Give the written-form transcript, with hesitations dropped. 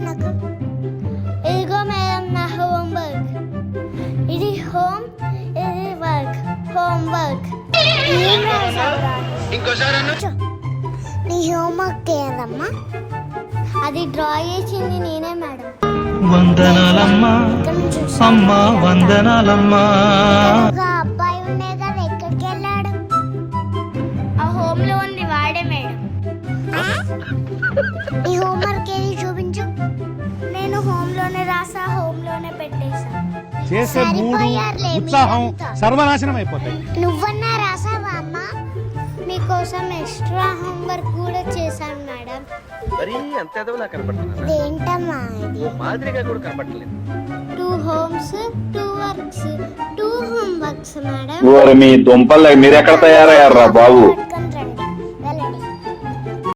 నాకు. ఇదిగో మేడం నా హోంవర్క్. ఇది హోమ్, ఇది వర్క్. హోంవర్క్. ఏం రాసావురా? నీ హోంవర్క్ ఏందమ్మా? అది డ్రా చేసింది నేనే మేడం. వందనాలమ్మా అమ్మా, వందనాలమ్మా. అబ్బాయి ఉండే కదా, ఎక్కడికి వెళ్ళాడు? ఆ హోమ్ లో ఉంది వాడే మేడం. ఈ హోంవర్క్ ఏది చూపించు. నేను హోమ్ లోనే రాసా, హోమ్ లోనే పెట్టేసా. చేసే మూడు ఉత్సాహం సర్వనాశనం అయిపోతాయి. నువ్వన్నా రాసావా అమ్మా? మీకోసం ఎక్స్ట్రా హోంవర్క్ కూడా చేశాను మేడం. మరి అంత ఎదవలా కనపడుతున్నా? ఏంటమ్మా ఇది? మాదిరిగా కూడా కనపడలేదు. 2 homes, 2 works, 2 homeworks మేడం. మీ దుంపలు మీరు ఎక్కడ తయారయ్యారా బాబు?